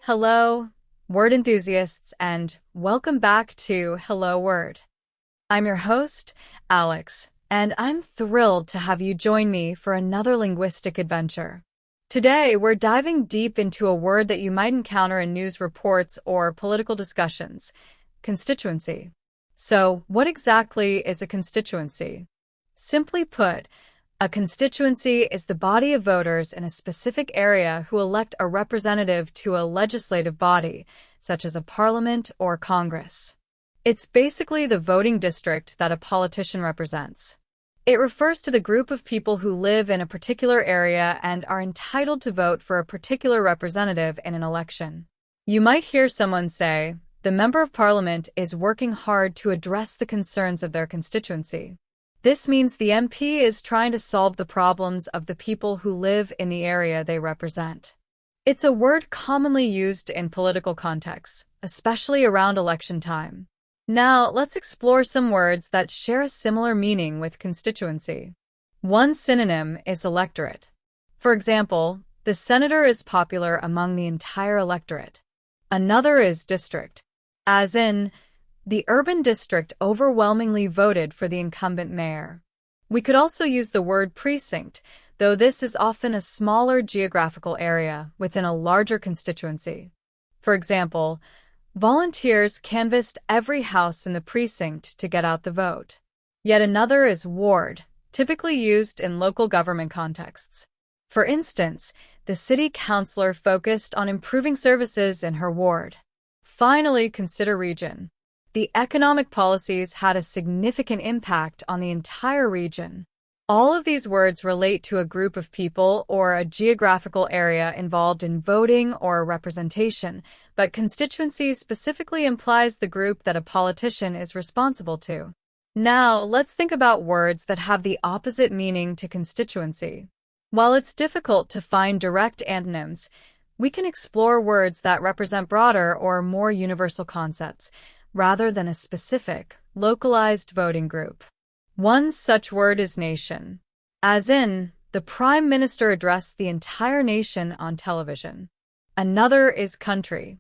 Hello, word enthusiasts, and welcome back to Hello Word. I'm your host, Alex, and I'm thrilled to have you join me for another linguistic adventure. Today, we're diving deep into a word that you might encounter in news reports or political discussions: constituency. So, what exactly is a constituency? Simply put, a constituency is the body of voters in a specific area who elect a representative to a legislative body, such as a parliament or Congress. It's basically the voting district that a politician represents. It refers to the group of people who live in a particular area and are entitled to vote for a particular representative in an election. You might hear someone say, "The member of parliament is working hard to address the concerns of their constituency." This means the MP is trying to solve the problems of the people who live in the area they represent. It's a word commonly used in political contexts, especially around election time. Now, let's explore some words that share a similar meaning with constituency. One synonym is electorate. For example, the senator is popular among the entire electorate. Another is district, as in, the urban district overwhelmingly voted for the incumbent mayor. We could also use the word precinct, though this is often a smaller geographical area within a larger constituency. For example, volunteers canvassed every house in the precinct to get out the vote. Yet another is ward, typically used in local government contexts. For instance, the city councilor focused on improving services in her ward. Finally, consider region. The economic policies had a significant impact on the entire region. All of these words relate to a group of people or a geographical area involved in voting or representation, but constituency specifically implies the group that a politician is responsible to. Now, let's think about words that have the opposite meaning to constituency. While it's difficult to find direct antonyms, we can explore words that represent broader or more universal concepts, rather than a specific, localized voting group. One such word is nation, as in, the Prime Minister addressed the entire nation on television. Another is country.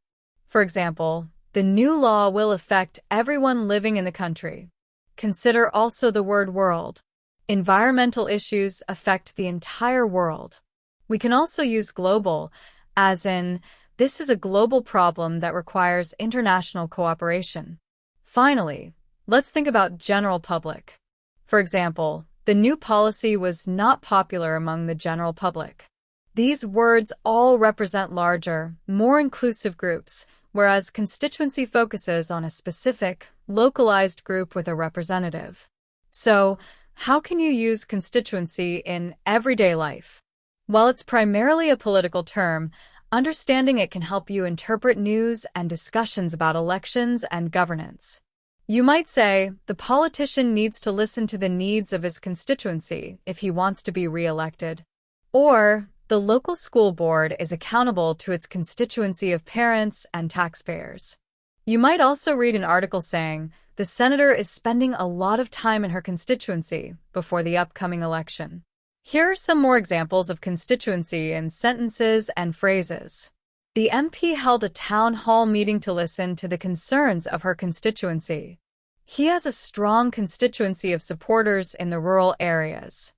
For example, the new law will affect everyone living in the country. Consider also the word world. Environmental issues affect the entire world. We can also use global, as in, this is a global problem that requires international cooperation. Finally, let's think about general public. For example, the new policy was not popular among the general public. These words all represent larger, more inclusive groups, whereas constituency focuses on a specific, localized group with a representative. So, how can you use constituency in everyday life? While it's primarily a political term, understanding it can help you interpret news and discussions about elections and governance. You might say, the politician needs to listen to the needs of his constituency if he wants to be re-elected. Or, the local school board is accountable to its constituency of parents and taxpayers. You might also read an article saying, the senator is spending a lot of time in her constituency before the upcoming election. Here are some more examples of constituency in sentences and phrases. The MP held a town hall meeting to listen to the concerns of her constituency. He has a strong constituency of supporters in the rural areas.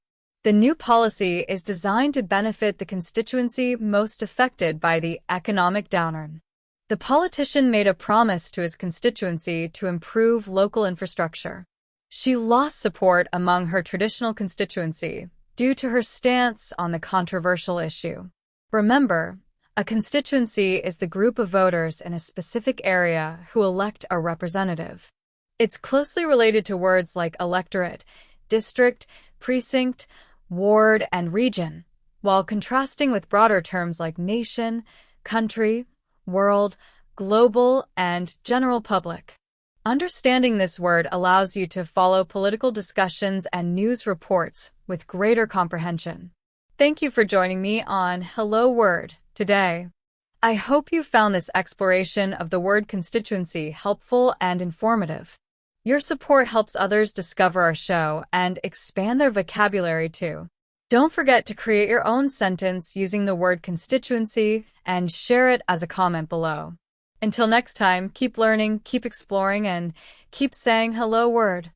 The new policy is designed to benefit the constituency most affected by the economic downturn. The politician made a promise to his constituency to improve local infrastructure. She lost support among her traditional constituency due to her stance on the controversial issue. Remember, a constituency is the group of voters in a specific area who elect a representative. It's closely related to words like electorate, district, precinct, ward, and region, while contrasting with broader terms like nation, country, world, global, and general public. Understanding this word allows you to follow political discussions and news reports with greater comprehension. Thank you for joining me on Hello Word today. I hope you found this exploration of the word constituency helpful and informative. Your support helps others discover our show and expand their vocabulary too. Don't forget to create your own sentence using the word constituency and share it as a comment below. Until next time, keep learning, keep exploring, and keep saying hello word.